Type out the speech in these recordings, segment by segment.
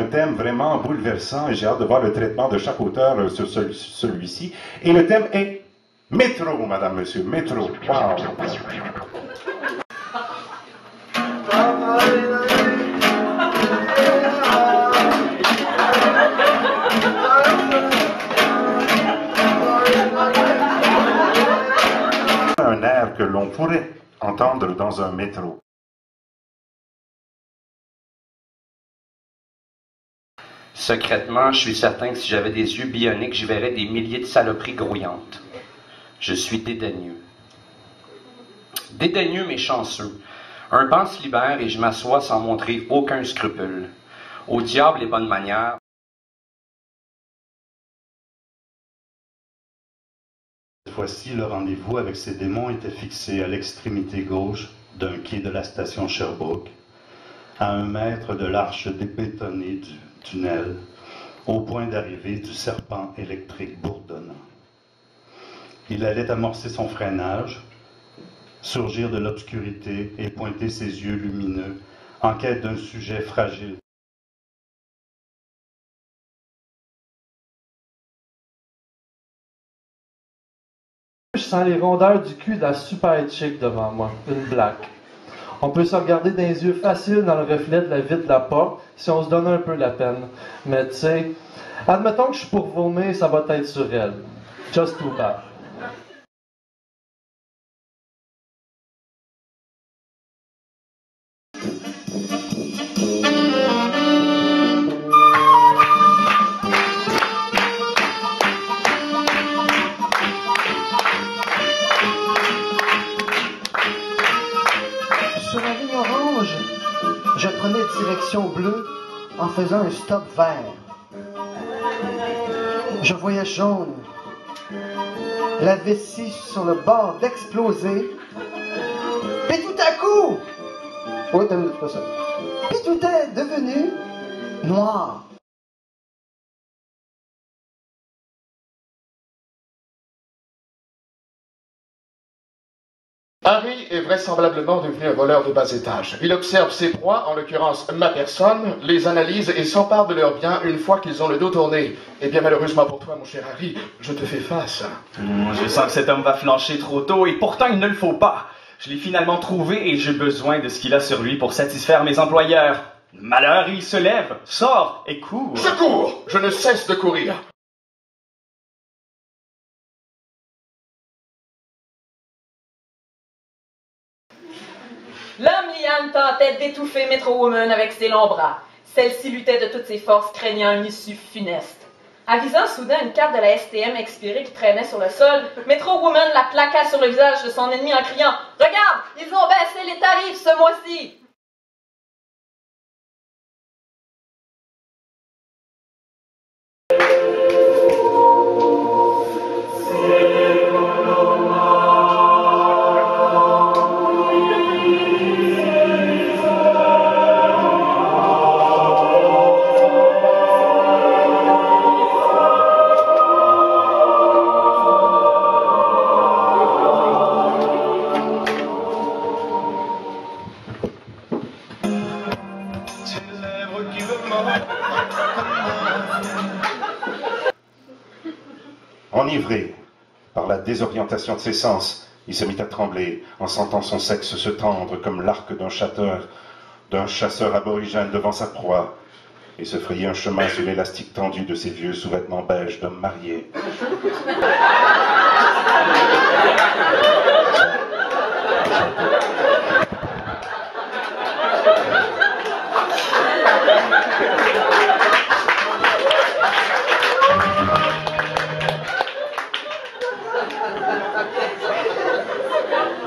thème vraiment bouleversant et j'ai hâte de voir le traitement de chaque auteur sur celui-ci. Et le thème est métro, madame, monsieur, métro. Wow. Un air que l'on pourrait entendre dans un métro. Secrètement, je suis certain que si j'avais des yeux bioniques, j'y verrais des milliers de saloperies grouillantes. Je suis dédaigneux. Dédaigneux mais chanceux. Un banc se libère et je m'assois sans montrer aucun scrupule. Au diable les bonnes manières. Cette fois-ci, le rendez-vous avec ces démons était fixé à l'extrémité gauche d'un quai de la station Sherbrooke, à 1 mètre de l'arche débétonnée du tunnel, au point d'arrivée du serpent électrique bourdonnant. Il allait amorcer son freinage, surgir de l'obscurité et pointer ses yeux lumineux en quête d'un sujet fragile. Je sens les rondeurs du cul de la super chick devant moi, une black. On peut se regarder dans les yeux faciles dans le reflet de la vitre de la porte si on se donne un peu la peine. Mais tu sais, admettons que je suis pour vomir, ça va être sur elle. Just too bad. Sur la ligne orange, je prenais direction bleue en faisant un stop vert. Je voyais jaune. La vessie sur le bord d'exploser. Puis tout à coup... Oui, t'as pas ça. Puis tout est devenu noir. Harry est vraisemblablement devenu un voleur de bas étage. Il observe ses proies, en l'occurrence ma personne, les analyse et s'empare de leurs biens une fois qu'ils ont le dos tourné. Et bien malheureusement pour toi, mon cher Harry, je te fais face. Je sens que cet homme va flancher trop tôt et pourtant il ne le faut pas. Je l'ai finalement trouvé et j'ai besoin de ce qu'il a sur lui pour satisfaire mes employeurs. Malheur, il se lève, sort et court. Je cours! Je ne cesse de courir. L'homme liane tentait d'étouffer Metro Woman avec ses longs bras. Celle-ci luttait de toutes ses forces, craignant une issue funeste. Avisant soudain une carte de la STM expirée qui traînait sur le sol, Metro Woman la plaqua sur le visage de son ennemi en criant « Regarde, ils ont baissé les tarifs ce mois-ci! » Enivré par la désorientation de ses sens, il se mit à trembler en sentant son sexe se tendre comme l'arc d'un chasseur aborigène devant sa proie et se frayer un chemin sur l'élastique tendu de ses vieux sous-vêtements beiges d'homme marié.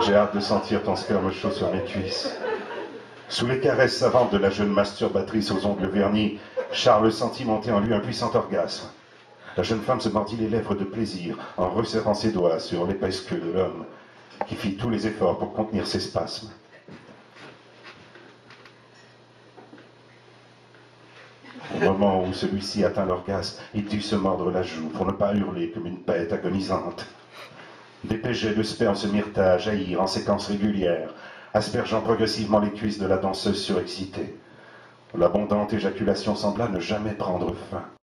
J'ai hâte de sentir ton sperme chaud sur mes cuisses. Sous les caresses savantes de la jeune masturbatrice aux ongles vernis, Charles sentit monter en lui un puissant orgasme. La jeune femme se mordit les lèvres de plaisir en resserrant ses doigts sur l'épaisse queue de l'homme, qui fit tous les efforts pour contenir ses spasmes. Au moment où celui-ci atteint l'orgasme, il dut se mordre la joue pour ne pas hurler comme une bête agonisante. Des jets de sperme se mirent à jaillir en séquence régulière, aspergeant progressivement les cuisses de la danseuse surexcitée. L'abondante éjaculation sembla ne jamais prendre fin.